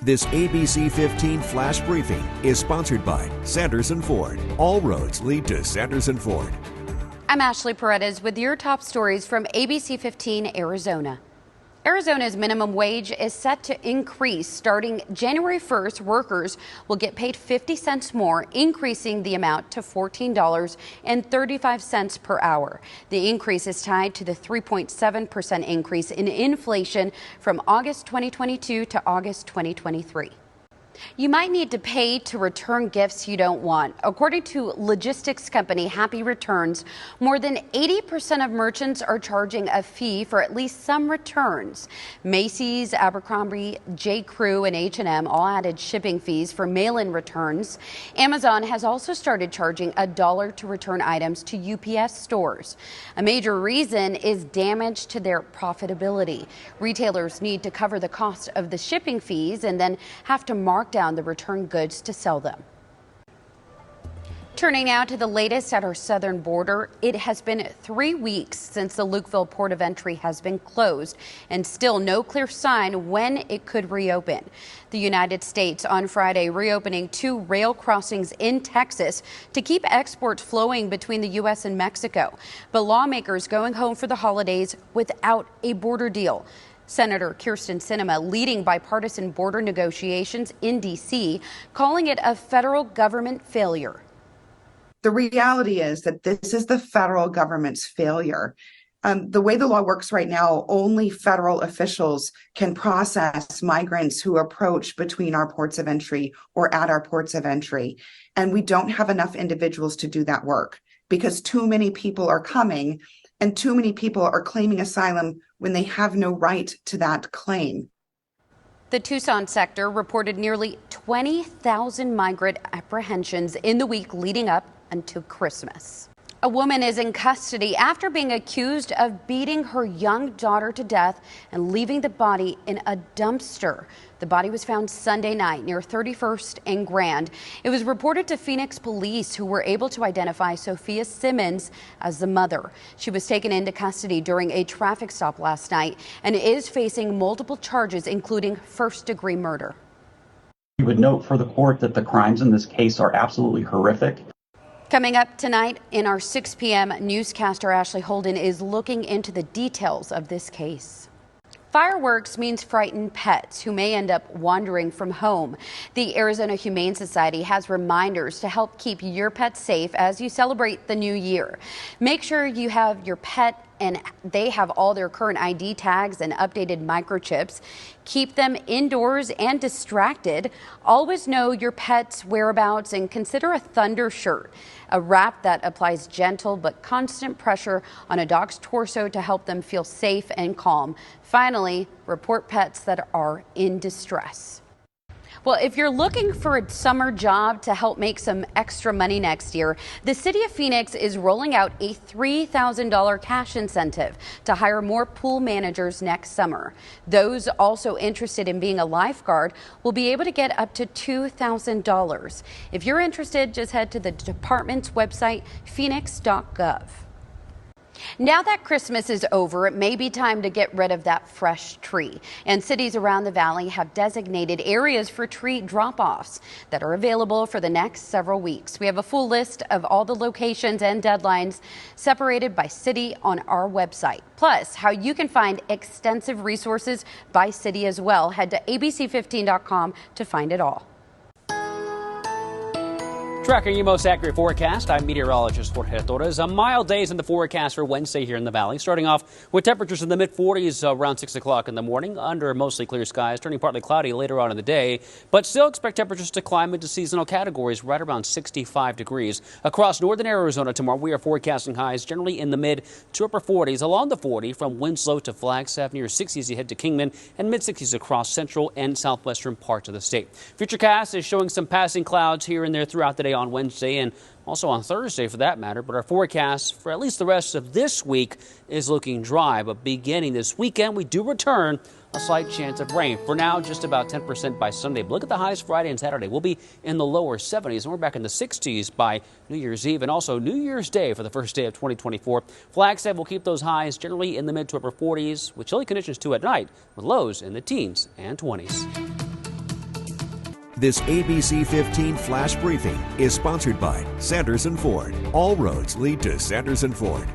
This ABC15 Flash Briefing is sponsored by Sanderson Ford. All roads lead to Sanderson Ford. I'm Ashley Paredes with your top stories from ABC15 Arizona. Arizona's minimum wage is set to increase. Starting January 1st, workers will get paid 50 cents more, increasing the amount to $14.35 per hour. The increase is tied to the 3.7% increase in inflation from August 2022 to August 2023. You might need to pay to return gifts you don't want. According to logistics company Happy Returns, more than 80% of merchants are charging a fee for at least some returns. Macy's, Abercrombie, J. Crew, and H&M all added shipping fees for mail-in returns. Amazon has also started charging $1 to return items to UPS stores. A major reason is damage to their profitability. Retailers need to cover the cost of the shipping fees and then have to mark down the return goods to sell them. Turning now to the latest at our southern border. It has been 3 weeks since the Lukeville port of entry has been closed, and still no clear sign when it could reopen. The United States on Friday reopening 2 rail crossings in Texas to keep exports flowing between the U.S. and Mexico. But lawmakers going home for the holidays without a border deal. Senator Kyrsten Sinema leading bipartisan border negotiations in D.C., calling it a federal government failure. The reality is that this is the federal government's failure. The way the law works right now, only federal officials can process migrants who approach between our ports of entry or at our ports of entry. And we don't have enough individuals to do that work because too many people are coming and too many people are claiming asylum when they have no right to that claim. The Tucson sector reported nearly 20,000 migrant apprehensions in the week leading up until Christmas. A woman is in custody after being accused of beating her young daughter to death and leaving the body in a dumpster. The body was found Sunday night near 31st and Grand. It was reported to Phoenix police, who were able to identify Sophia Simmons as the mother. She was taken into custody during a traffic stop last night and is facing multiple charges, including first-degree murder. We would note for the court that the crimes in this case are absolutely horrific. Coming up tonight in our 6 p.m. newscaster, Ashley Holden is looking into the details of this case. Fireworks means frightened pets who may end up wandering from home. The Arizona Humane Society has reminders to help keep your pet safe as you celebrate the new year. Make sure you have your pet and they have all their current ID tags and updated microchips. Keep them indoors and distracted. Always know your pet's whereabouts and consider a thunder shirt, a wrap that applies gentle but constant pressure on a dog's torso to help them feel safe and calm. Finally, report pets that are in distress. Well, if you're looking for a summer job to help make some extra money next year, the city of Phoenix is rolling out a $3,000 cash incentive to hire more pool managers next summer. Those also interested in being a lifeguard will be able to get up to $2,000. If you're interested, just head to the department's website, phoenix.gov. Now that Christmas is over, it may be time to get rid of that fresh tree. And cities around the valley have designated areas for tree drop-offs that are available for the next several weeks. We have a full list of all the locations and deadlines separated by city on our website. Plus, how you can find extensive resources by city as well. Head to abc15.com to find it all. Tracking your most accurate forecast, I'm meteorologist Jorge Torres. A mild days in the forecast for Wednesday here in the valley, starting off with temperatures in the mid-40s around 6 o'clock in the morning, under mostly clear skies, turning partly cloudy later on in the day, but still expect temperatures to climb into seasonal categories right around 65 degrees. Across northern Arizona tomorrow, we are forecasting highs generally in the mid to upper 40s, along the 40 from Winslow to Flagstaff, near 60s you head to Kingman, and mid-60s across central and southwestern parts of the state. Futurecast is showing some passing clouds here and there throughout the day on Wednesday and also on Thursday for that matter, but our forecast for at least the rest of this week is looking dry. But beginning this weekend, we do return a slight chance of rain. For now, just about 10% by Sunday. But look at the highs Friday and Saturday. We'll be in the lower 70s, and we're back in the 60s by New Year's Eve and also New Year's Day for the first day of 2024. Flagstaff will keep those highs generally in the mid to upper 40s with chilly conditions too at night, with lows in the teens and 20s. This ABC15 flash briefing is sponsored by Sanderson Ford. All roads lead to Sanderson Ford.